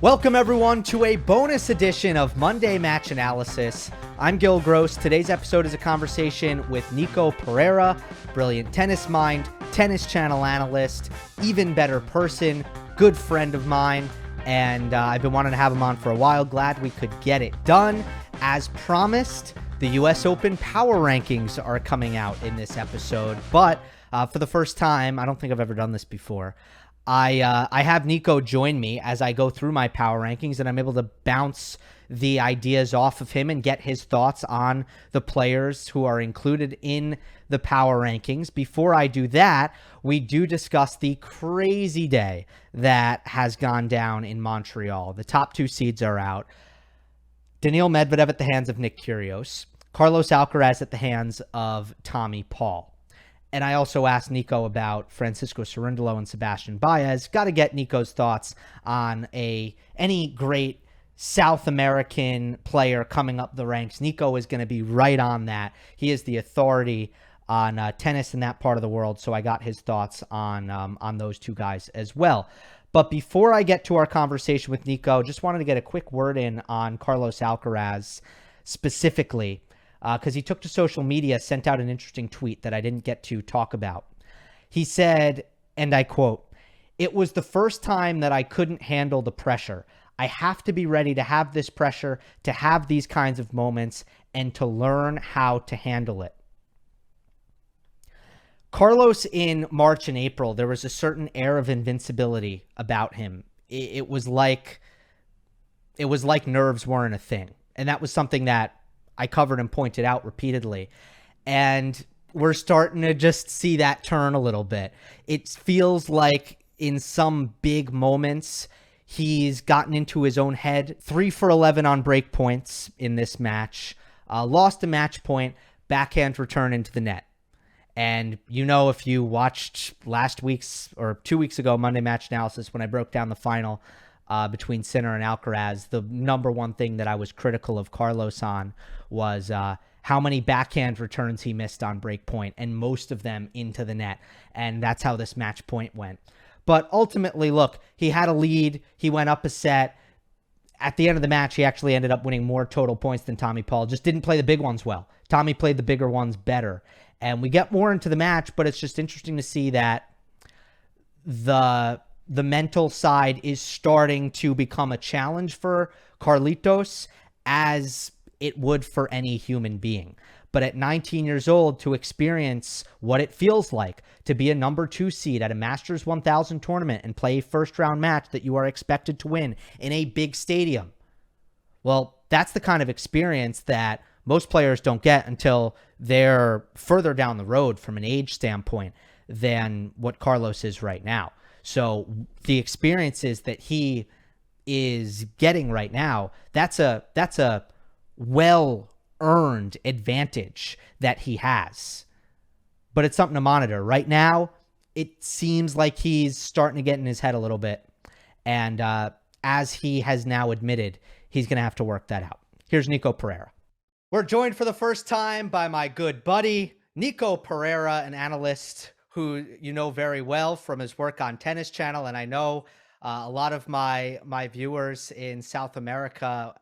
Welcome, everyone, to a bonus edition of Monday Match Analysis. I'm Gill Gross. Today's episode is a conversation with Nico Pereira, brilliant tennis mind, tennis channel analyst, even better person, good friend of mine, and I've been wanting to have him on for a while. Glad we could get it done. As promised, the US Open Power Rankings are coming out in this episode, but for the first time, I don't think I've ever done this before, I have Nico join me as I go through my power rankings, and I'm able to bounce the ideas off of him and get his thoughts on the players who are included in the power rankings. Before I do that, we do discuss the crazy day that has gone down in Montreal. The top two seeds are out. Daniil Medvedev at the hands of Nick Kyrgios, Carlos Alcaraz at the hands of Tommy Paul. And I also asked Nico about Francisco Cerundolo and Sebastian Baez. Got to get Nico's thoughts on any great South American player coming up the ranks. Nico is going to be right on that. He is the authority on tennis in that part of the world, so I got his thoughts on those two guys as well. But before I get to our conversation with Nico, just wanted to get a quick word in on Carlos Alcaraz specifically. Because he took to social media, sent out an interesting tweet that I didn't get to talk about. He said, and I quote, "It was the first time that I couldn't handle the pressure. I have to be ready to have this pressure, to have these kinds of moments, and to learn how to handle it." Carlos, in March and April, there was a certain air of invincibility about him. It was like nerves weren't a thing. And that was something that I covered and pointed out repeatedly. And we're starting to just see that turn a little bit. It feels like in some big moments, he's gotten into his own head. 3 for 11 on break points in this match. Lost a match point, backhand return into the net. And you know, if you watched last week's or 2 weeks ago Monday Match Analysis when I broke down the final between Sinner and Alcaraz, the number one thing that I was critical of Carlos on was how many backhand returns he missed on break point, and most of them into the net. And that's how this match point went. But ultimately, look, he had a lead. He went up a set. At the end of the match, he actually ended up winning more total points than Tommy Paul. Just didn't play the big ones well. Tommy played the bigger ones better. And we get more into the match, but it's just interesting to see that the mental side is starting to become a challenge for Carlitos, as it would for any human being. But at 19 years old, to experience what it feels like to be a number 2 seed at a Masters 1000 tournament and play a first round match that you are expected to win in a big stadium, well, that's the kind of experience that most players don't get until they're further down the road from an age standpoint than what Carlos is right now. So the experiences that he is getting right now, that's a well-earned advantage that he has. But it's something to monitor. Right now, it seems like he's starting to get in his head a little bit. And as he has now admitted, he's going to have to work that out. Here's Nico Pereira. We're joined for the first time by my good buddy, Nico Pereira, an analyst who you know very well from his work on Tennis Channel. And I know a lot of my viewers in South America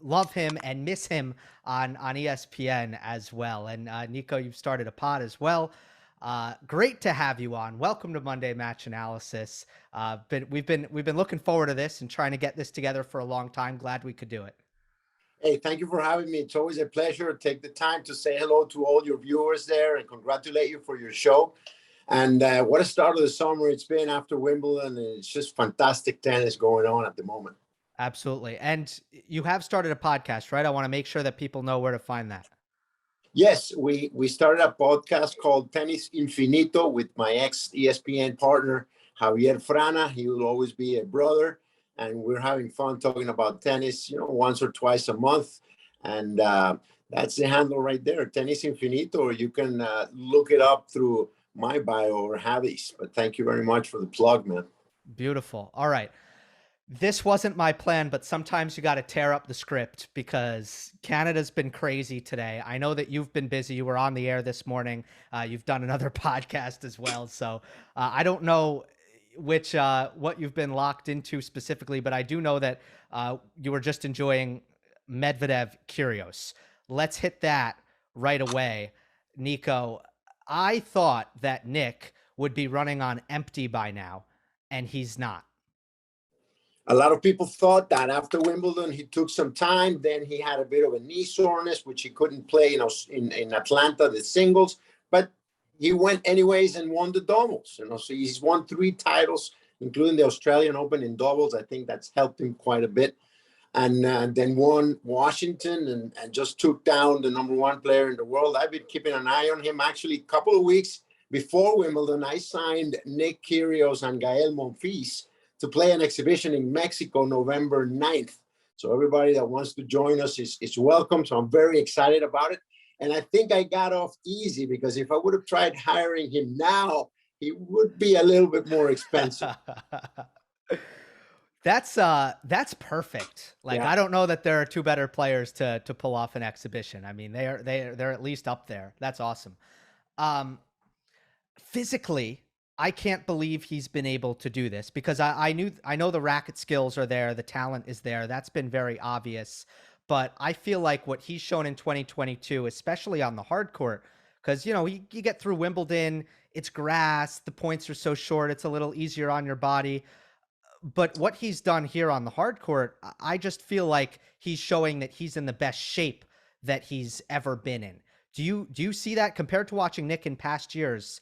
love him and miss him on ESPN as well. And Nico, you've started a pod as well. Great to have you on. Welcome to Monday Match Analysis. We've been looking forward to this and trying to get this together for a long time. Glad we could do it. Hey, thank you for having me. It's always a pleasure. Take the time to say hello to all your viewers there and congratulate you for your show. And what a start of the summer it's been after Wimbledon. And it's just fantastic tennis going on at the moment. Absolutely. And you have started a podcast, right? I want to make sure that people know where to find that. Yes, we started a podcast called Tennis Infinito with my ex-ESPN partner, Javier Frana. He will always be a brother. And we're having fun talking about tennis, once or twice a month. And that's the handle right there, Tennis Infinito, or you can look it up through my bio or Javi's. But thank you very much for the plug, man. Beautiful. All right. This wasn't my plan, but sometimes you got to tear up the script because Canada's been crazy today. I know that you've been busy. You were on the air this morning. You've done another podcast as well. So I don't know which what you've been locked into specifically, but I do know that you were just enjoying Medvedev Kyrgios. Let's hit that right away. Nico, I thought that Nick would be running on empty by now, and he's not. A lot of people thought that after Wimbledon, he took some time. Then he had a bit of a knee soreness, which he couldn't play, in Atlanta, the singles. But he went anyways and won the doubles. So he's won 3 titles, including the Australian Open in doubles. I think that's helped him quite a bit. And then won Washington and just took down the #1 player in the world. I've been keeping an eye on him. Actually, a couple of weeks before Wimbledon, I signed Nick Kyrgios and Gael Monfils to play an exhibition in Mexico, November 9th. So everybody that wants to join us is welcome. So I'm very excited about it. And I think I got off easy, because if I would have tried hiring him now, he would be a little bit more expensive. That's perfect. Like, Yeah. I don't know that there are 2 better players to pull off an exhibition. I mean, they're at least up there. That's awesome. Physically, I can't believe he's been able to do this, because I know the racket skills are there, the talent is there. That's been very obvious. But I feel like what he's shown in 2022, especially on the hard court, because you get through Wimbledon, it's grass, the points are so short, it's a little easier on your body. But what he's done here on the hard court, I just feel like he's showing that he's in the best shape that he's ever been in. Do you see that compared to watching Nick in past years?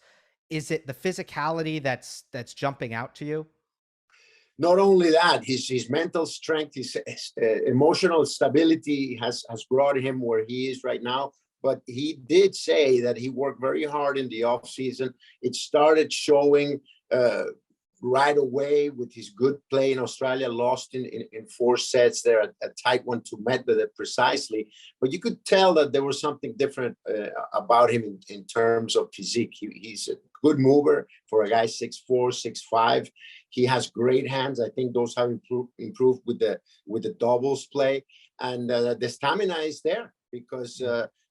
Is it the physicality that's jumping out to you? Not only that, his mental strength, his emotional stability has brought him where he is right now. But he did say that he worked very hard in the off season. It started showing right away with his good play in Australia. Lost in 4 sets there, a tight one to Medvedev precisely. But you could tell that there was something different about him in terms of physique. He's a good mover for a guy 6'4", 6'5". He has great hands. I think those have improved with the doubles play, and the stamina is there, because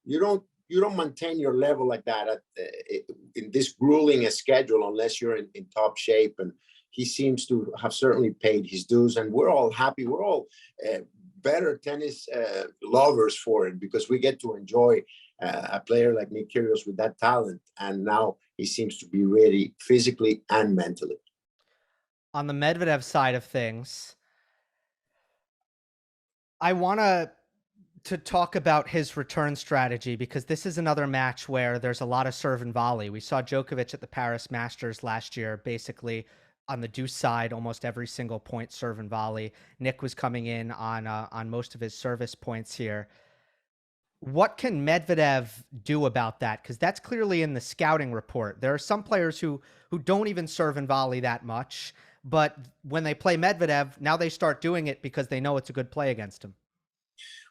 you don't maintain your level like that in this grueling schedule unless you're in top shape. And he seems to have certainly paid his dues, and we're all happy. We're all better tennis lovers for it, because we get to enjoy a player like Nick Kyrgios with that talent, and now he seems to be ready physically and mentally. On the Medvedev side of things, I want to talk about his return strategy, because this is another match where there's a lot of serve and volley. We saw Djokovic at the Paris Masters last year, basically on the deuce side, almost every single point serve and volley. Nick was coming in on most of his service points here. What can Medvedev do about that? Because that's clearly in the scouting report. There are some players who don't even serve and volley that much, but when they play Medvedev, now they start doing it because they know it's a good play against him.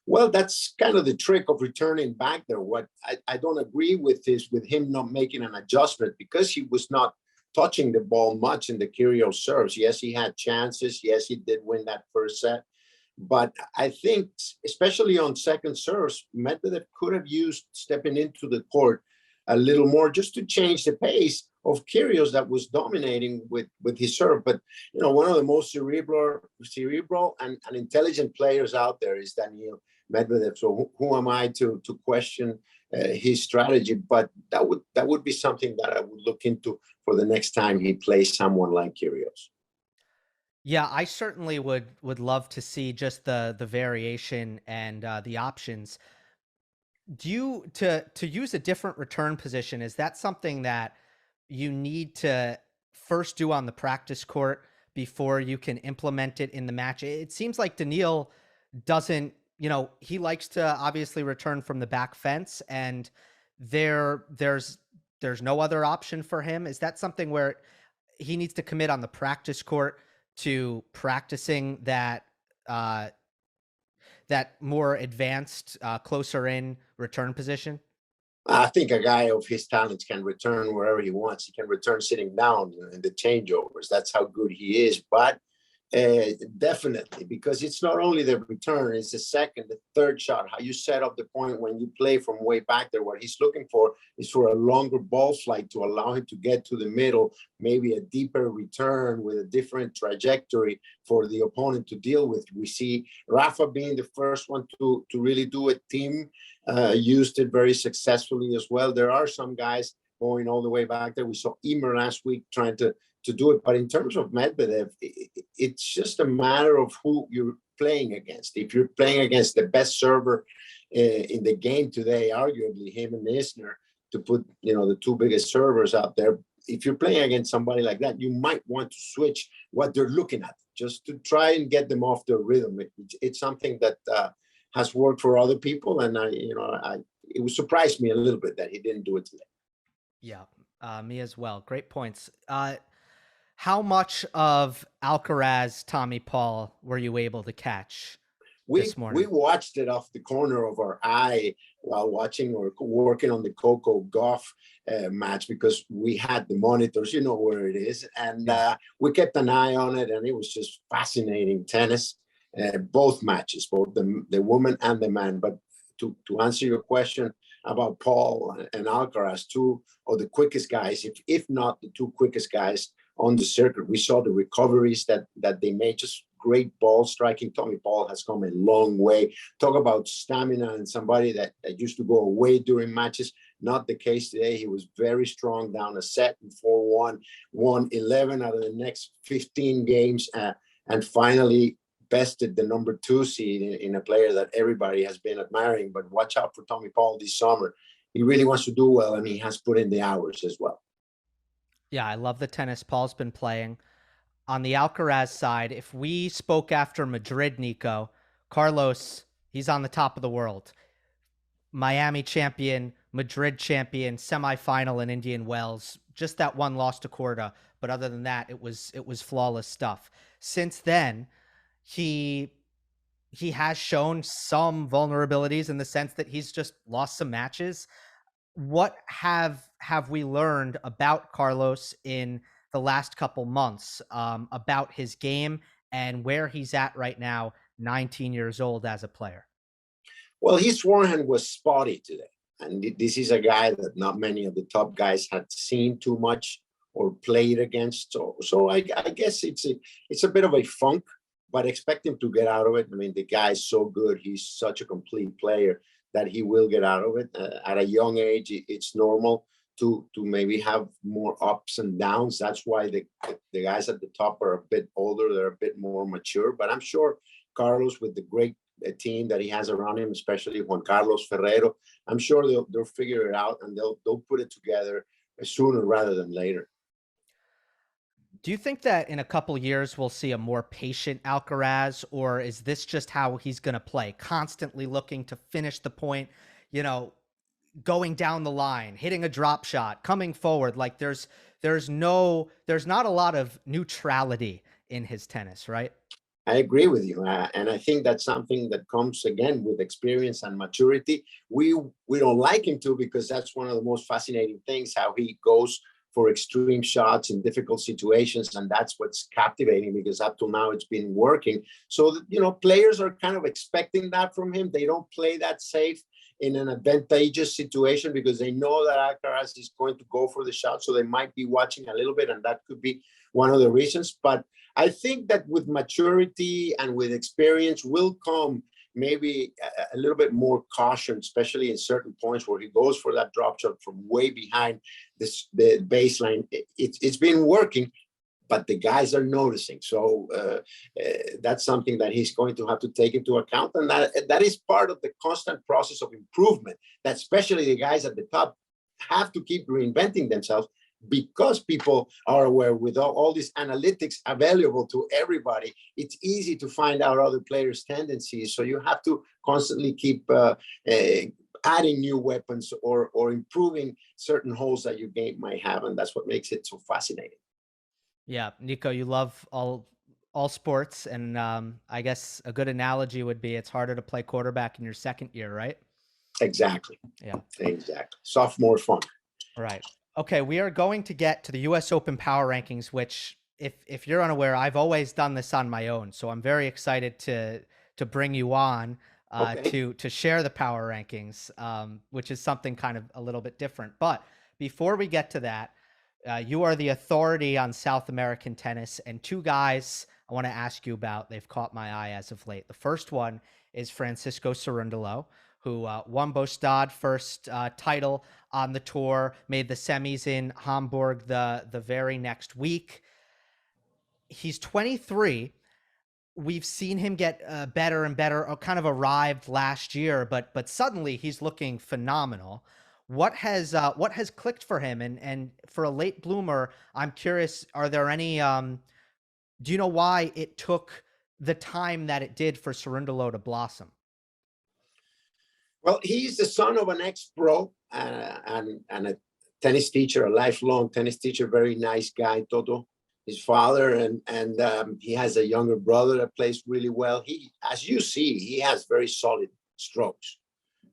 Well, that's kind of the trick of returning back there. What I don't agree with is with him not making an adjustment, because he was not touching the ball much in the Kyrgios serves. Yes, he had chances. Yes, he did win that first set. But I think, especially on second serves, Medvedev could have used stepping into the court a little more, just to change the pace of Kyrgios that was dominating with his serve. But one of the most cerebral and intelligent players out there is Daniil Medvedev. So who am I to question his strategy? But that would be something that I would look into for the next time he plays someone like Kyrgios. Yeah, I certainly would love to see just the variation and the options. Do you to use a different return position? Is that something that you need to first do on the practice court before you can implement it in the match? It seems like Daniil doesn't. He likes to obviously return from the back fence, and there's no other option for him. Is that something where he needs to commit on the practice court to practicing that that more advanced, closer in return position? I think a guy of his talents can return wherever he wants. He can return sitting down in the changeovers. That's how good he is. But Definitely, because it's not only the return, it's the second, the third shot, how you set up the point when you play from way back there. What he's looking for is for a longer ball flight to allow him to get to the middle, maybe a deeper return with a different trajectory for the opponent to deal with. We see Rafa being the first one to really do it. Team used it very successfully as well. There are some guys going all the way back there. We saw Emer last week trying to do it. But in terms of Medvedev, it's just a matter of who you're playing against. If you're playing against the best server in the game today, arguably him and Isner, to put, the two biggest servers out there, if you're playing against somebody like that, you might want to switch what they're looking at just to try and get them off their rhythm. It's something that has worked for other people. And it would surprise me a little bit that he didn't do it today. Yeah, me as well. Great points. How much of Alcaraz, Tommy Paul, were you able to catch this morning? We watched it off the corner of our eye while watching or working on the Coco Gauff match, because we had the monitors, where it is. And we kept an eye on it, and it was just fascinating tennis, both matches, both the woman and the man. But to answer your question about Paul and Alcaraz, two of the quickest guys, if not the two quickest guys on the circuit. We saw the recoveries that they made, just great ball striking. Tommy Paul has come a long way. Talk about stamina and somebody that used to go away during matches. Not the case today. He was very strong down a set in 4-1, won 11 out of the next 15 games, and finally bested the number 2 seed in a player that everybody has been admiring. But watch out for Tommy Paul this summer. He really wants to do well, and he has put in the hours as well. Yeah, I love the tennis Paul's been playing. On the Alcaraz side, if we spoke after Madrid, Nico, Carlos, he's on the top of the world. Miami champion, Madrid champion, semifinal in Indian Wells. Just that one loss to Korda, but other than that, it was flawless stuff. Since then, he has shown some vulnerabilities in the sense that he's just lost some matches. What have we learned about Carlos in the last couple months, about his game and where he's at right now, 19 years old as a player? Well, his forehand was spotty today. And this is a guy that not many of the top guys had seen too much or played against. So I guess it's a bit of a funk, but expect him to get out of it. I mean, the guy's so good. He's such a complete player that he will get out of it. At a young age, it's normal to maybe have more ups and downs. That's why the guys at the top are a bit older. They're a bit more mature. But I'm sure Carlos, with the great team that he has around him, especially Juan Carlos Ferrero, I'm sure they'll figure it out, and they'll put it together sooner rather than later. Do you think that in a couple years we'll see a more patient Alcaraz, or is this just how he's going to play, constantly looking to finish the point, going down the line, hitting a drop shot, coming forward? Like there's not a lot of neutrality in his tennis, right? I agree with you, and I think that's something that comes again with experience and maturity. We don't like him to, because that's one of the most fascinating things, how he goes for extreme shots in difficult situations, and that's what's captivating, because up till now it's been working. So players are kind of expecting that from him. They don't play that safe in an advantageous situation, because they know that Alcaraz is going to go for the shot, so they might be watching a little bit, and that could be one of the reasons. But I think that with maturity and with experience will come maybe a little bit more caution, especially in certain points where he goes for that drop shot from way behind the baseline. It's been working, but the guys are noticing. So that's something that he's going to have to take into account. And that is part of the constant process of improvement, that especially the guys at the top have to keep reinventing themselves, because people are aware, with all these analytics available to everybody, it's easy to find out other players' tendencies. So you have to constantly keep adding new weapons or improving certain holes that your game might have. And that's what makes it so fascinating. Yeah, Nico, you love all sports. And I guess a good analogy would be it's harder to play quarterback in your second year, right? Exactly. Yeah. Exactly. Sophomore fun. Right. Okay, we are going to get to the US Open Power Rankings, which if you're unaware, I've always done this on my own, so I'm very excited to bring you on Okay. to share the power rankings, which is something kind of a little bit different. But before we get to that, you are the authority on South American tennis, and two guys I want to ask you about. They've caught my eye as of late. The first one is Francisco Cerundolo, who won Bostad first title on the tour, made the semis in Hamburg the very next week. He's 23. We've seen him get better and better, or kind of arrived last year, but suddenly he's looking phenomenal. What has clicked for him? And for a late bloomer, I'm curious, are there any do you know why it took the time that it did for Cerundolo to blossom? Well, he's the son of an ex-pro and a tennis teacher, a lifelong tennis teacher, very nice guy, Toto. His father, and he has a younger brother that plays really well. He, as you see, he has very solid strokes.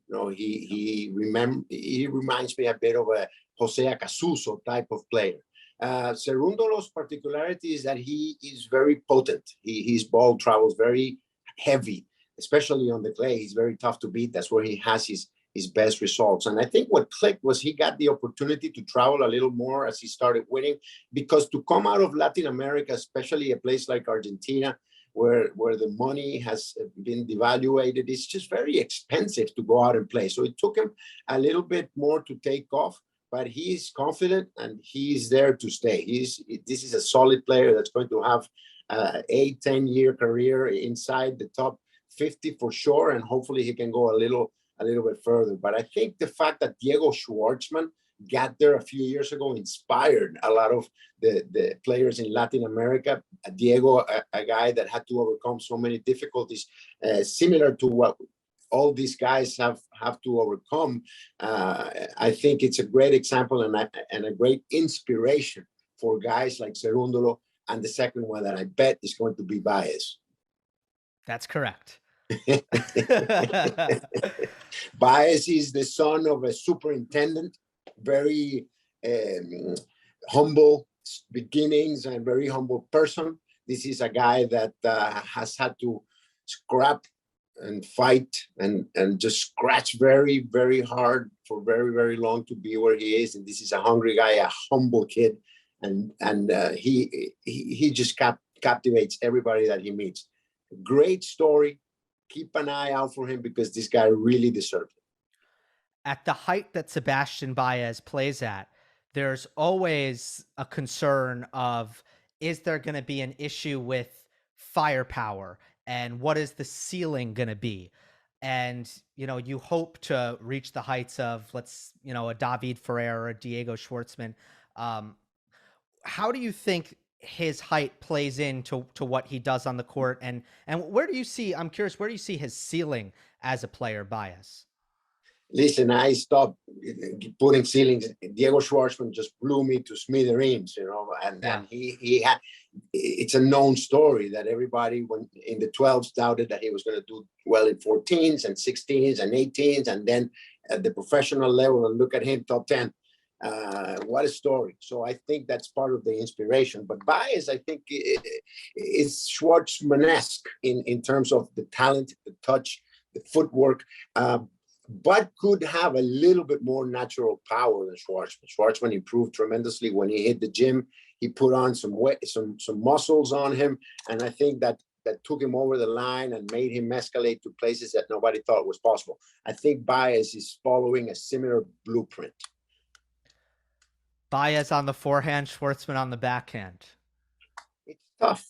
You know, he reminds me a bit of a Jose Acasuso type of player. Cerundolo's particularity is that he is very potent. His ball travels very heavy, especially on the clay. He's very tough to beat. That's where he has his best results. And I think what clicked was he got the opportunity to travel a little more as he started winning, because to come out of Latin America, especially a place like Argentina, where the money has been devaluated, it's just very expensive to go out and play. So it took him a little bit more to take off, but he's confident and he's there to stay. This is a solid player that's going to have 8-10 year career inside the top 50 for sure, and hopefully he can go a little bit further. But I think the fact that Diego Schwartzman got there a few years ago inspired a lot of the players in Latin America. Diego, a guy that had to overcome so many difficulties, similar to what all these guys have to overcome. I think it's a great example and a great inspiration for guys like Cerundolo. And the second one that I bet is going to be Baez. That's correct. Baez is the son of a superintendent, very humble beginnings and very humble person. This is a guy that has had to scrap and fight and just scratch very, very hard for very, very long to be where he is. And this is a hungry guy, a humble kid. And he just captivates everybody that he meets. Great story. Keep an eye out for him because this guy really deserves it. At the height that Sebastian Baez plays at, there's always a concern of, is there going to be an issue with firepower, and what is the ceiling going to be? And, you hope to reach the heights of, a David Ferrer or a Diego Schwartzman. How do you think his height plays into what he does on the court? And where do you see, I'm curious, where do you see his ceiling as a player, Baez? Listen, I stopped putting ceilings. Diego Schwartzman just blew me to smithereens, and he had, it's a known story that everybody when in the 12s doubted that he was going to do well in 14s and 16s and 18s, and then at the professional level, and look at him, top 10. What a story. So I think that's part of the inspiration. But Baez, I think, is Schwartzman-esque in terms of the talent, the touch, the footwork, but could have a little bit more natural power than Schwartzman. Schwartzman improved tremendously when he hit the gym. He put on some muscles on him, and I think that took him over the line and made him escalate to places that nobody thought was possible. I think Baez is following a similar blueprint. Baez on the forehand, Schwartzman on the backhand.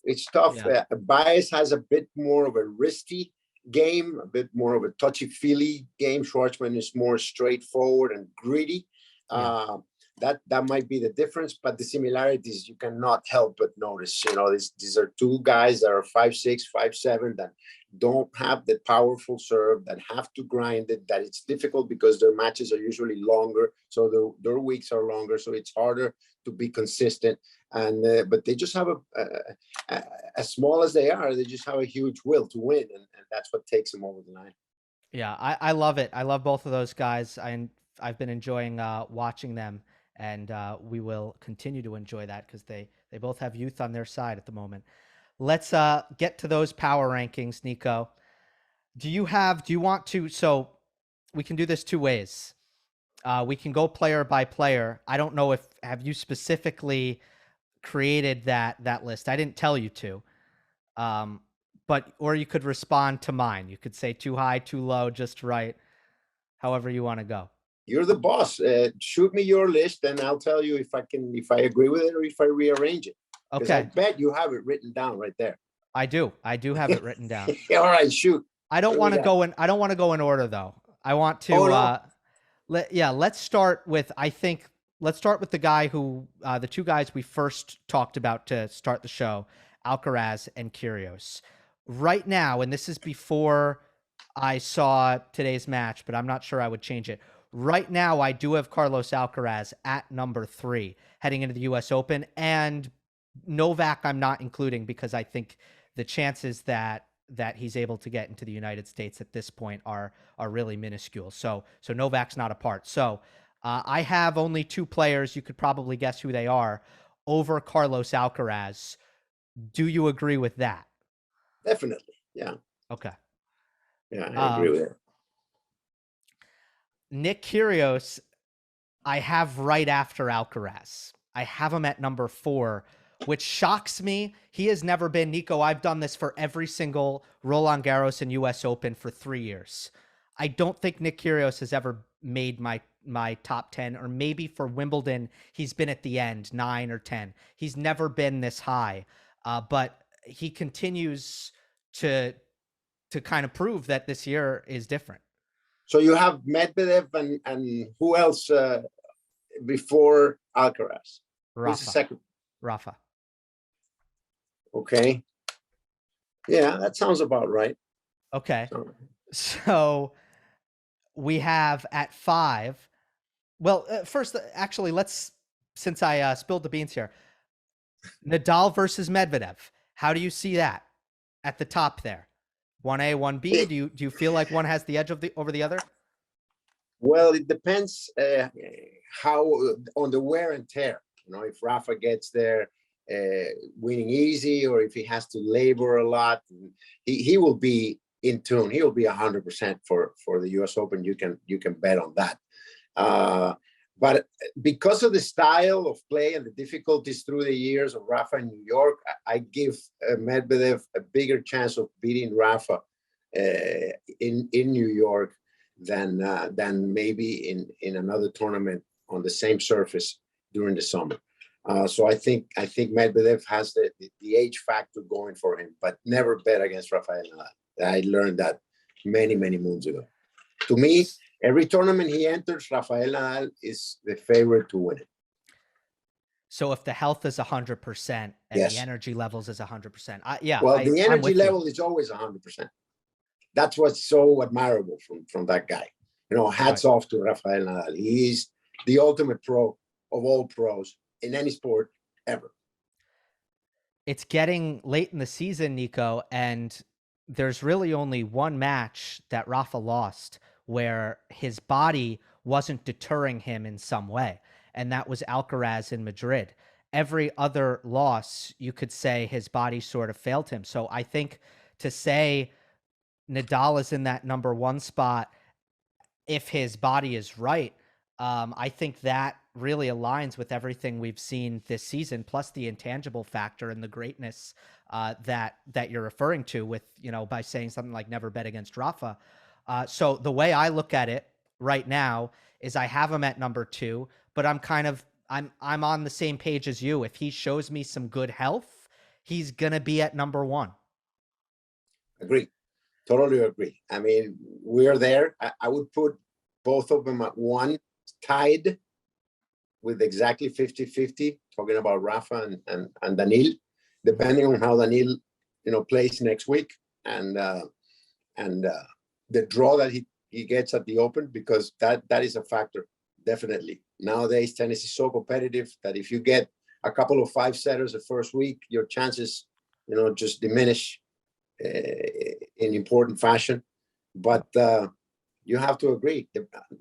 It's tough. Yeah. Baez has a bit more of a wristy game, a bit more of a touchy-feely game. Schwartzman is more straightforward and gritty. Yeah. That might be the difference, but the similarities you cannot help but notice. These are two guys that are 5'6", 5'7", that don't have the powerful serve, that have to grind it, that it's difficult because their matches are usually longer, so their weeks are longer, so it's harder to be consistent. And but they just have as small as they are, they just have a huge will to win, and that's what takes them over the line. Yeah, I love it. I love both of those guys. I've been enjoying watching them, and we will continue to enjoy that because they They both have youth on their side at the moment. Let's get to those power rankings, Nico. Do you want to, so we can do this two ways. We can go player by player. I don't know if, have you specifically created that list? I didn't tell you to. But, or you could respond to mine. You could say too high, too low, just right, however you want to go. You're the boss. Shoot me your list, and I'll tell you if I agree with it or if I rearrange it. Because I bet you have it written down right there. I do have it written down. All right, shoot. I don't want to go in. I don't want to go in order though. I want to. No. Let's start with. Let's start with the guy who, the two guys we first talked about to start the show, Alcaraz and Kyrgios. Right now, and this is before I saw today's match, but I'm not sure I would change it. Right now, I do have Carlos Alcaraz at number 3 heading into the U.S. Open, and Novak I'm not including because I think the chances that he's able to get into the United States at this point are really minuscule. So Novak's not a part. So I have only 2 players. You could probably guess who they are over Carlos Alcaraz. Do you agree with that? Definitely. Yeah. Okay. Yeah, I agree with it. Nick Kyrgios, I have right after Alcaraz. I have him at number 4, which shocks me. He has never been, Nico, I've done this for every single Roland Garros and US Open for 3 years. I don't think Nick Kyrgios has ever made my top 10, or maybe for Wimbledon, he's been at the end, 9 or 10. He's never been this high, but he continues to kind of prove that this year is different. So you have Medvedev and who else before Alcaraz? Rafa. Who's the second? Rafa. Okay. Yeah, that sounds about right. Okay. So we have at 5. Well, first, actually, since I spilled the beans here, Nadal versus Medvedev. How do you see that at the top there? 1A, 1B. Do you feel like one has the edge over the other? Well, it depends how on the wear and tear. You know, if Rafa gets there winning easy, or if he has to labor a lot, he will be in tune. He will be 100% for the U.S. Open. You can bet on that. But because of the style of play and the difficulties through the years of Rafa in New York, I give Medvedev a bigger chance of beating Rafa in New York than maybe in another tournament on the same surface during the summer. So I think Medvedev has the age factor going for him, but never bet against Rafael Nadal. I learned that many moons ago. To me, every tournament he enters, Rafael Nadal is the favorite to win it. So if the health is 100% and yes. the energy levels is 100%, the energy level is always 100%. That's what's so admirable from that guy. You know, hats off to Rafael Nadal. He is the ultimate pro of all pros in any sport ever. It's getting late in the season, Nico, and there's really only one match that Rafa lost where his body wasn't deterring him in some way, and that was Alcaraz in Madrid. Every other loss, you could say his body sort of failed him. So I think to say Nadal is in that number 1 spot, if his body is right, I think that really aligns with everything we've seen this season, plus the intangible factor and the greatness that you're referring to with, by saying something like never bet against Rafa. So the way I look at it right now is I have him at number 2, but I'm on the same page as you. If he shows me some good health, he's going to be at number 1. Agree. Totally agree. I mean, we're there. I would put both of them at 1, tied with exactly 50-50, talking about Rafa and Daniil, depending on how Daniil, plays next week and the draw that he gets at the Open, because that is a factor, definitely. Nowadays, tennis is so competitive that if you get a couple of 5-setters the first week, your chances, just diminish in important fashion. But you have to agree.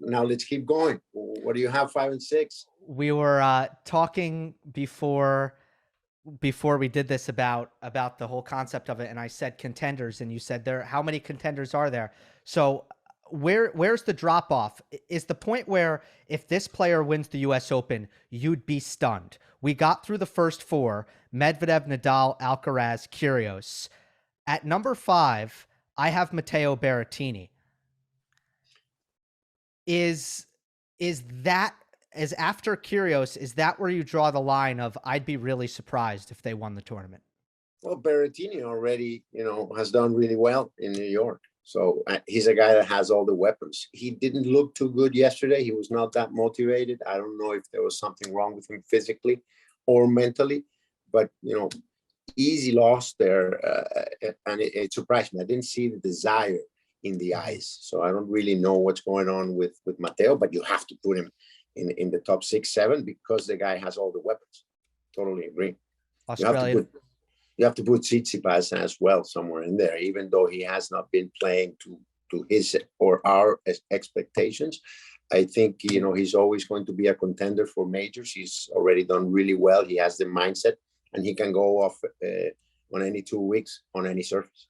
Now let's keep going. What do you have, 5 and 6? We were talking before before we did this about the whole concept of it, and I said contenders, and you said there. How many contenders are there? So where's the drop off? Is the point where if this player wins the U.S. Open, you'd be stunned? We got through the first four: Medvedev, Nadal, Alcaraz, Kyrgios. At number 5, I have Matteo Berrettini. Is that, as after Kyrgios, is that where you draw the line of I'd be really surprised if they won the tournament? Well, Berrettini already, has done really well in New York. So he's a guy that has all the weapons. He didn't look too good yesterday. He was not that motivated. I don't know if there was something wrong with him physically or mentally, but easy loss there, and it surprised me. I didn't see the desire in the eyes, so I don't really know what's going on with Matteo. But you have to put him in the top 6, 7 because the guy has all the weapons. Totally agree. Australia. You have to put Tsitsipas as well somewhere in there, even though he has not been playing to his or our expectations. I think he's always going to be a contender for majors. He's already done really well. He has the mindset, and he can go off on any 2 weeks on any surface.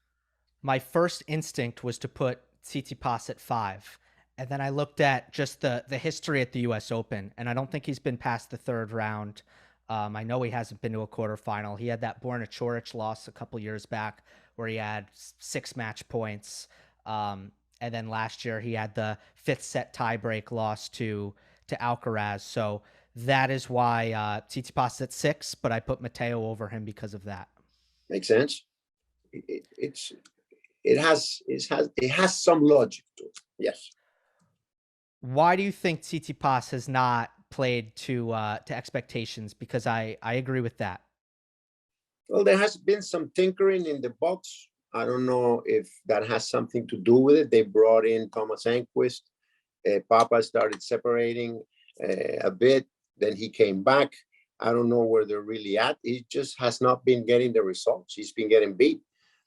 My first instinct was to put Tsitsipas at 5. And then I looked at just the history at the U.S. Open, and I don't think he's been past the third round. I know he hasn't been to a quarterfinal. He had that Borna Coric loss a couple years back where he had 6 match points. And then last year he had the 5th set tiebreak loss to Alcaraz. So that is why Tsitsipas at 6, but I put Matteo over him because of that. Makes sense. It has some logic to it. Yes. Why do you think Tsitsipas has not played to expectations? Because I agree with that. Well, there has been some tinkering in the box. I don't know if that has something to do with it. They brought in Thomas Enquist. Papa started separating a bit. Then he came back. I don't know where they're really at. He just has not been getting the results. He's been getting beat.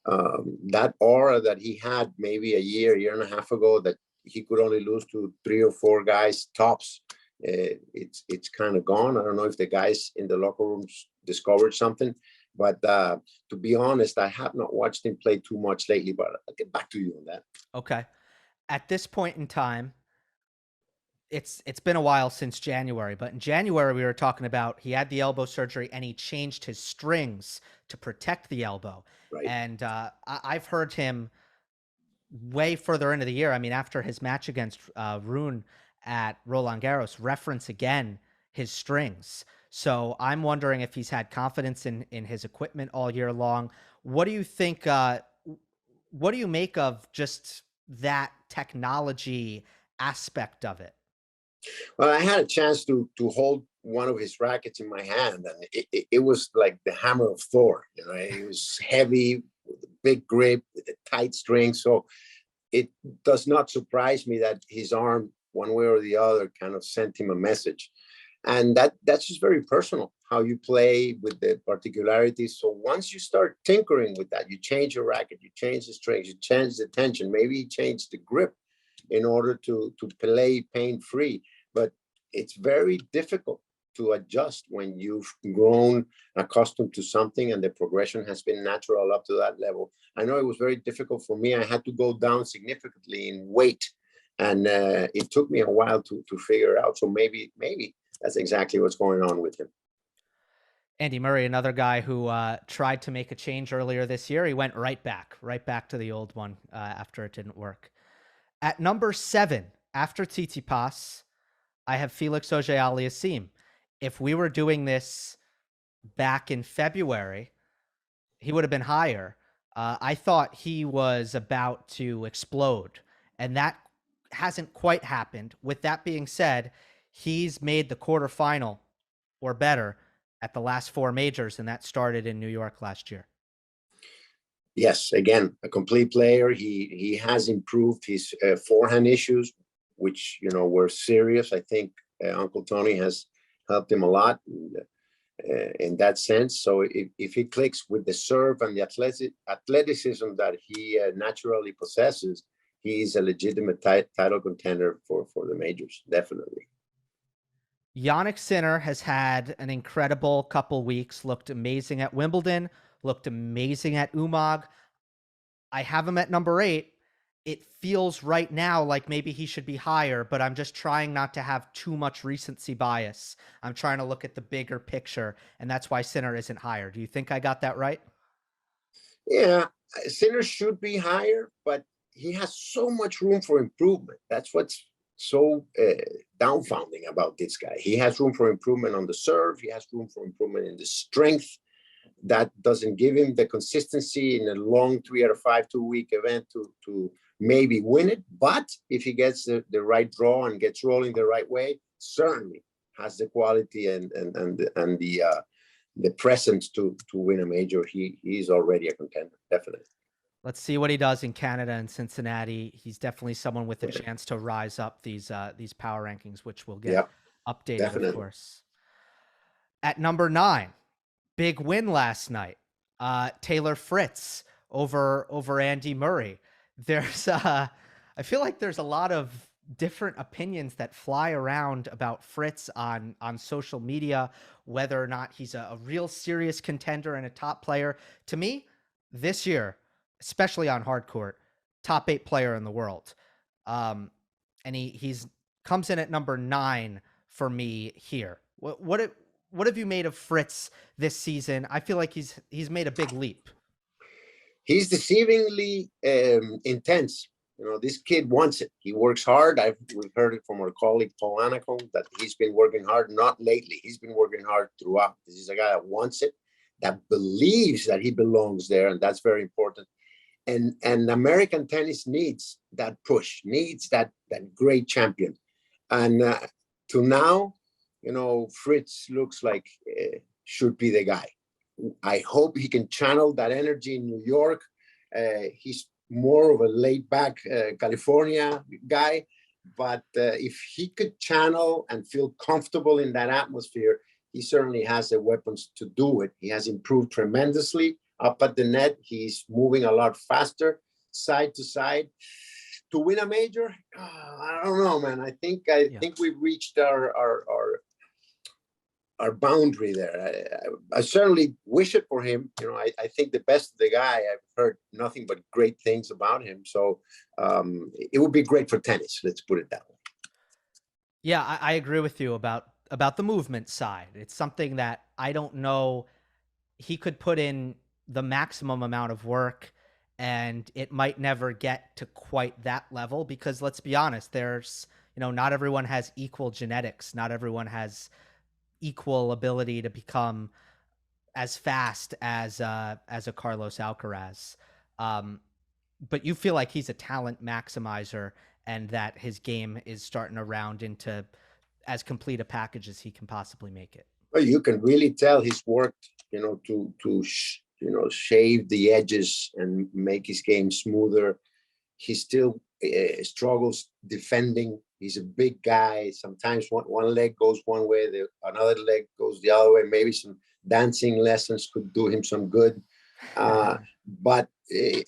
That aura that he had maybe a year and a half ago, that he could only lose to 3 or 4 guys tops, it's kind of gone. I don't know if the guys in the locker rooms discovered something, but to be honest, I have not watched him play too much lately, but I'll get back to you on that. Okay. At this point in time, it's been a while since January, but in January we were talking about he had the elbow surgery and he changed his strings to protect the elbow. Right. And I've heard him way further into the year. I mean, after his match against Rune at Roland Garros, reference again his strings. So I'm wondering if he's had confidence in his equipment all year long. What do you think? What do you make of just that technology aspect of it? Well, I had a chance to hold one of his rackets in my hand, and it was like the hammer of Thor. It was heavy, with a big grip, with a tight string. So it does not surprise me that his arm, one way or the other, kind of sent him a message. And that's just very personal, how you play with the particularities. So once you start tinkering with that, you change your racket, you change the strings, you change the tension, maybe you change the grip in order to play pain-free. But it's very difficult to adjust when you've grown accustomed to something and the progression has been natural up to that level. I know it was very difficult for me. I had to go down significantly in weight, and it took me a while to figure it out. So maybe that's exactly what's going on with him. Andy Murray, another guy who tried to make a change earlier this year. He went right back to the old one after it didn't work. At number 7, after Tsitsipas, I have Felix Auger-Aliassime. If we were doing this back in February, he would have been higher. I thought he was about to explode, and that hasn't quite happened. With that being said, he's made the quarterfinal or better at the last 4 majors, and that started in New York last year. Yes, again, a complete player. He has improved his forehand issues, which were serious. I think Uncle Tony has helped him a lot in that sense. So if he clicks with the serve and the athleticism that he naturally possesses, he is a legitimate title contender for the majors, definitely. Jannik Sinner has had an incredible couple weeks, looked amazing at Wimbledon, looked amazing at Umag. I have him at number 8. It feels right now like maybe he should be higher, but I'm just trying not to have too much recency bias. I'm trying to look at the bigger picture, and that's why Sinner isn't higher. Do you think I got that right? Yeah, Sinner should be higher, but he has so much room for improvement. That's what's so downfounding about this guy. He has room for improvement on the serve. He has room for improvement in the strength. That doesn't give him the consistency in a long 3 out of 5 2-week event to maybe win it. But if he gets the right draw and gets rolling the right way, certainly has the quality and the presence to win a major. He's already a contender, definitely. Let's see what he does in Canada and Cincinnati. He's definitely someone with a Yeah, chance to rise up these power rankings, which will get yeah, updated, of definitely. course. At number 9, big win last night. Taylor Fritz over Andy Murray. There's I feel like there's a lot of different opinions that fly around about Fritz on social media, whether or not he's a real serious contender and a top player. To me, this year, especially on hard court, top 8 player in the world. Um, and he's comes in at number 9 for me here. What have you made of Fritz this season? I feel like he's made a big leap. He's deceivingly intense. You know, this kid wants it. He works hard. We've heard it from our colleague Paul Anaco that he's been working hard. Not lately. He's been working hard throughout. This is a guy that wants it, that believes that he belongs there, and that's very important. And American tennis needs that push, needs that great champion. And to now, you know, Fritz looks like should be the guy. I hope he can channel that energy in New York. He's more of a laid back California guy, but if he could channel and feel comfortable in that atmosphere, he certainly has the weapons to do it. He has improved tremendously up at the net. He's moving a lot faster, side to side. To win a major, I don't know, man. I think we've reached our boundary there. I certainly wish it for him. You know, I think the best of the guy. I've heard nothing but great things about him. So it would be great for tennis. Let's put it that way. Yeah, I agree with you about the movement side. It's something that I don't know. He could put in the maximum amount of work, and it might never get to quite that level because let's be honest, there's not everyone has equal genetics. Not everyone has equal ability to become as fast as a Carlos Alcaraz. But you feel like he's a talent maximizer and that his game is starting to round into as complete a package as he can possibly make it. Well, you can really tell he's worked, shave the edges and make his game smoother. He still struggles defending. He's a big guy. Sometimes one leg goes one way, another leg goes the other way. Maybe some dancing lessons could do him some good. But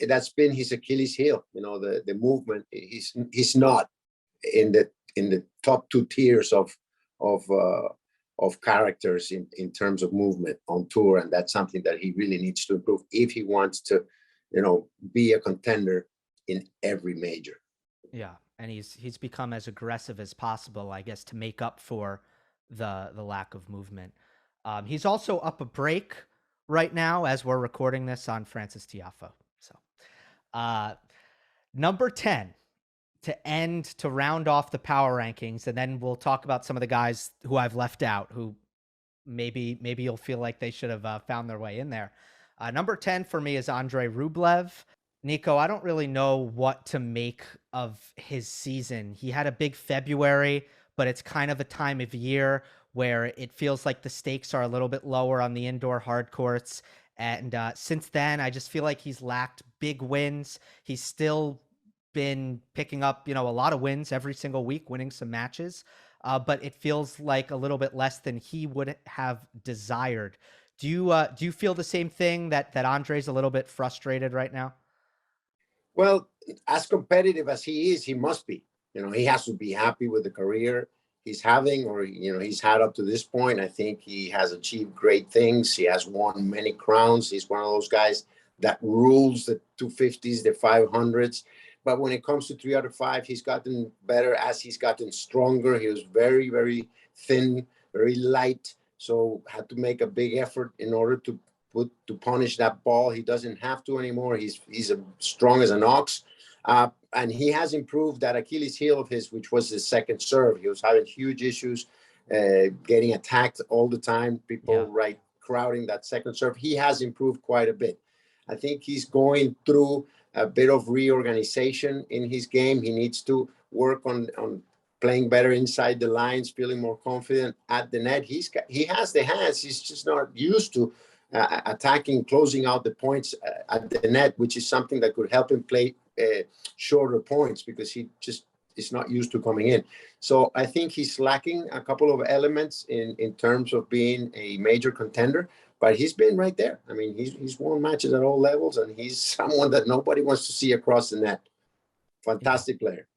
that's been his Achilles heel. You know, the movement. He's not in the top 2 tiers of characters in terms of movement on tour, and that's something that he really needs to improve if he wants to, be a contender in every major. Yeah, and he's become as aggressive as possible, I guess, to make up for the lack of movement. He's also up a break right now as we're recording this on Francis Tiafoe. So, number 10 to round off the power rankings, and then we'll talk about some of the guys who I've left out who maybe you'll feel like they should have found their way in there. Number 10 for me is Andrei Rublev. Nico, I don't really know what to make of his season. He had a big February, but it's kind of a time of year where it feels like the stakes are a little bit lower on the indoor hard courts. And since then, I just feel like he's lacked big wins. He's still been picking up, a lot of wins every single week, winning some matches. But it feels like a little bit less than he would have desired. Do you feel the same thing that Andre's a little bit frustrated right now? Well, as competitive as he is, he must be. He has to be happy with the career. he's having, or he's had up to this point. I think he has achieved great things. He has won many crowns. He's one of those guys that rules the 250s, the 500s. But when it comes to 3 out of 5, he's gotten better as he's gotten stronger. He was very, very thin, very light, so had to make a big effort in order to punish that ball. He doesn't have to anymore. He's as strong as an ox. And he has improved that Achilles heel of his, which was his second serve. He was having huge issues, getting attacked all the time. People crowding that second serve. He has improved quite a bit. I think he's going through a bit of reorganization in his game. He needs to work on playing better inside the lines, feeling more confident at the net. He has the hands. He's just not used to attacking, closing out the points at the net, which is something that could help him play shorter points, because he just is not used to coming in. So I think he's lacking a couple of elements in terms of being a major contender, but he's been right there. I mean, he's won matches at all levels, and he's someone that nobody wants to see across the net. Fantastic player.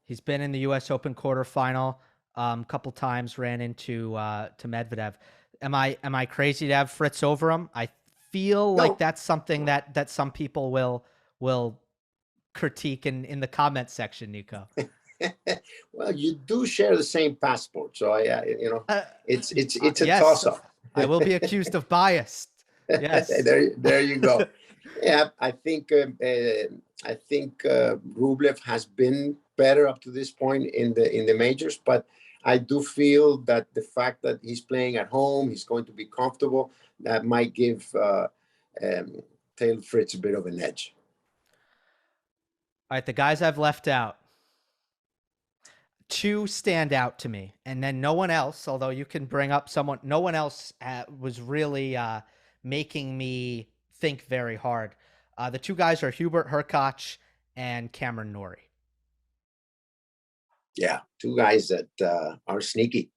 He's been in the U.S. Open quarterfinal a couple times, ran into to Medvedev. Am I crazy to have Fritz over him? I feel like that's something that some people will critique in the comment section, Nico. Well, you do share the same passport, so it's a toss-up. I will be accused of bias. Yes. there you go. Yeah, I think Rublev has been better up to this point in the majors, but I do feel that the fact that he's playing at home, he's going to be comfortable, that might give Taylor Fritz a bit of an edge. All right, the guys I've left out, 2 stand out to me, and then no one else, although you can bring up someone, no one else was really making me think very hard. The 2 guys are Hubert Hurkacz and Cameron Norrie. Yeah, 2 guys that are sneaky.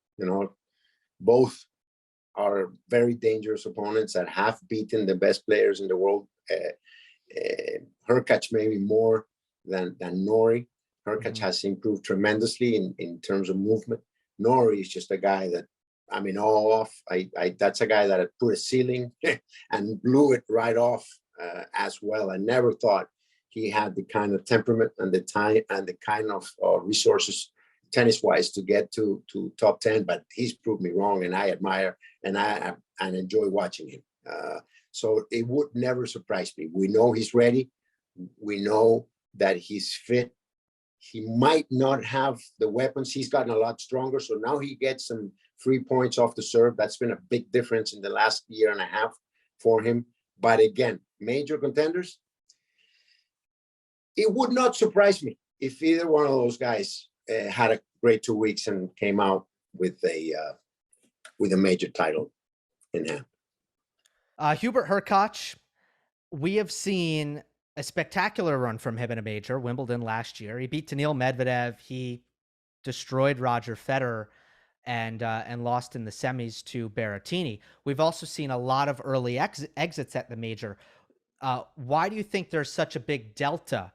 Both are very dangerous opponents that have beaten the best players in the world. Hurkacz maybe more than Norrie. Hurkacz has improved tremendously in terms of movement. Norrie is just a guy that, I mean, all off. That's a guy that had put a ceiling and blew it right off as well. I never thought he had the kind of temperament and the time and the kind of resources tennis-wise to get to top 10, but he's proved me wrong, and I admire and enjoy watching him. So it would never surprise me. We know he's ready. We know that he's fit. He might not have the weapons. He's gotten a lot stronger, so now he gets some free points off the serve. That's been a big difference in the last year and a half for him. But again, major contenders, it would not surprise me if either one of those guys had a great 2 weeks and came out with a major title in hand. Hubert Hurkacz, we have seen a spectacular run from him in a major, Wimbledon last year. He beat Daniil Medvedev. He destroyed Roger Federer and lost in the semis to Berrettini. We've also seen a lot of early exits at the major. Why do you think there's such a big delta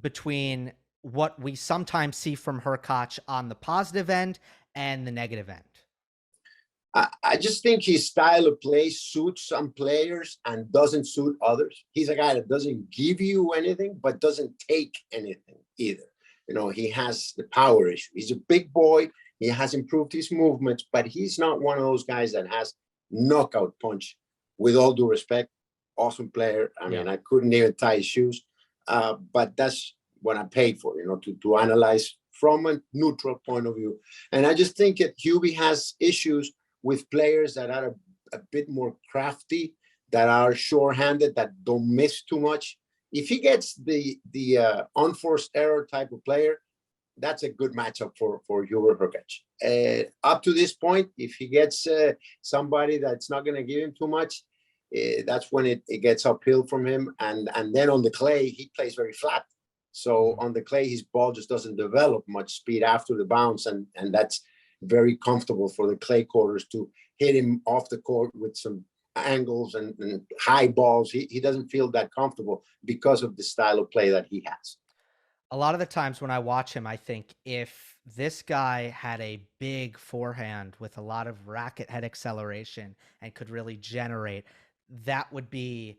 between what we sometimes see from Hurkacz on the positive end and the negative end? I just think his style of play suits some players and doesn't suit others. He's a guy that doesn't give you anything, but doesn't take anything either. He has the power issue. He's a big boy. He has improved his movements, but he's not one of those guys that has knockout punch. With all due respect, awesome player. I mean, I couldn't even tie his shoes, but that's what I paid for, to analyze from a neutral point of view. And I just think that Hubie has issues with players that are a bit more crafty, that are sure-handed, that don't miss too much. If he gets the unforced error type of player, that's a good matchup for Hubert Hurkacz. Up to this point, if he gets somebody that's not going to give him too much, that's when it gets uphill from him. And then on the clay, he plays very flat. So on the clay, his ball just doesn't develop much speed after the bounce, and that's very comfortable for the clay quarters to hit him off the court with some angles and high balls. He doesn't feel that comfortable because of the style of play that he has. A lot of the times when I watch him, I think if this guy had a big forehand with a lot of racket head acceleration and could really generate. That would be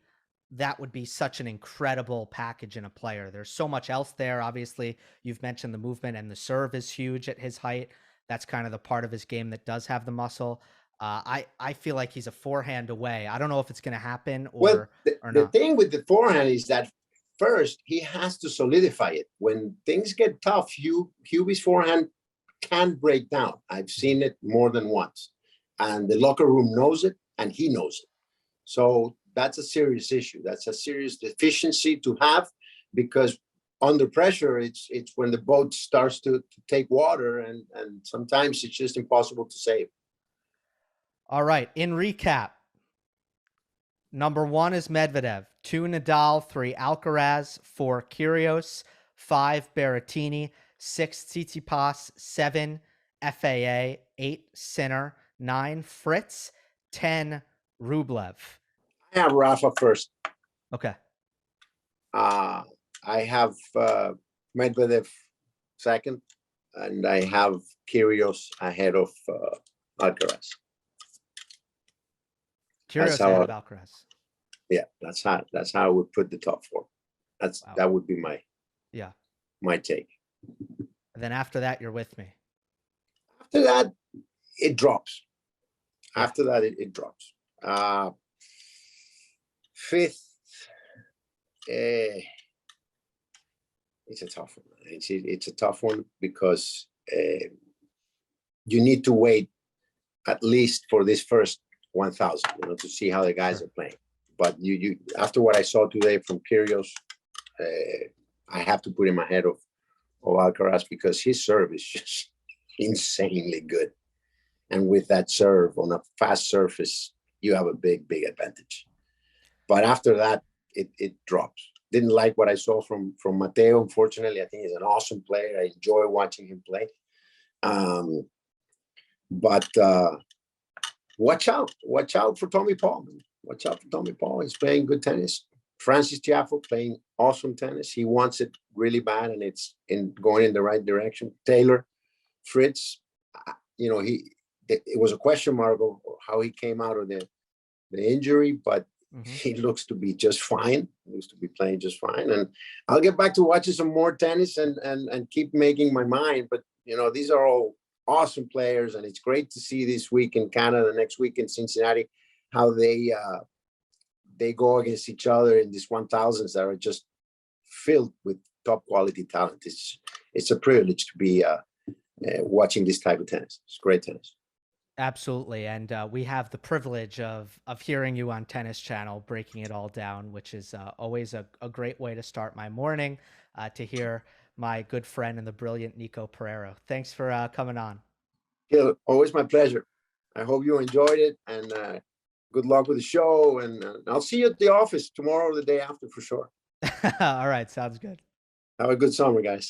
such an incredible package in a player. There's so much else there. Obviously, you've mentioned the movement, and the serve is huge at his height. That's kind of the part of his game that does have the muscle. I feel like he's a forehand away. I don't know if it's going to happen Well, or the not. thing with the forehand is that first he has to solidify it. When things get tough, Hubie's forehand can break down. I've seen it more than once, and the locker room knows it, and he knows it. So that's a serious issue. That's a serious deficiency to have, because under pressure, it's when the boat starts to take water, and sometimes it's just impossible to save. All right. In recap, number 1 is Medvedev, 2 Nadal, 3 Alcaraz, 4 Kyrgios, 5 Berrettini, 6 Tsitsipas, 7 FAA, 8 Sinner, 9 Fritz, 10 Rublev. I have Rafa first. Okay. I have Medvedev second, and I have Kyrgios ahead of Alcaraz. Kyrgios ahead of Alcaraz. Yeah, that's how I would put the top 4. That would be my take. And then after that, you're with me. After that, it drops. After that, it drops. Fifth, it's a tough one. It's a tough one because you need to wait at least for this first 1,000, to see how the guys are playing. But you after what I saw today from Kyrgios, I have to put him ahead of Alcaraz, because his serve is just insanely good. And with that serve on a fast surface, you have a big advantage. But after that, it drops. Didn't like what I saw from Matteo. Unfortunately, I think he's an awesome player. I enjoy watching him play. But watch out for Tommy Paul. Watch out for Tommy Paul. He's playing good tennis. Francis Tiafoe playing awesome tennis. He wants it really bad, and it's going in the right direction. Taylor, Fritz, it was a question mark of how he came out of the injury, but he looks to be just fine. He looks to be playing just fine. And I'll get back to watching some more tennis and keep making my mind. But, these are all awesome players, and it's great to see this week in Canada, next week in Cincinnati, how they go against each other in these 1,000s that are just filled with top quality talent. It's a privilege to be watching this type of tennis. It's great tennis. Absolutely. And we have the privilege of hearing you on Tennis Channel, breaking it all down, which is always a great way to start my morning, to hear my good friend and the brilliant Nico Pereira. Thanks for coming on. Gil, always my pleasure. I hope you enjoyed it, and good luck with the show. And I'll see you at the office tomorrow or the day after for sure. All right. Sounds good. Have a good summer, guys.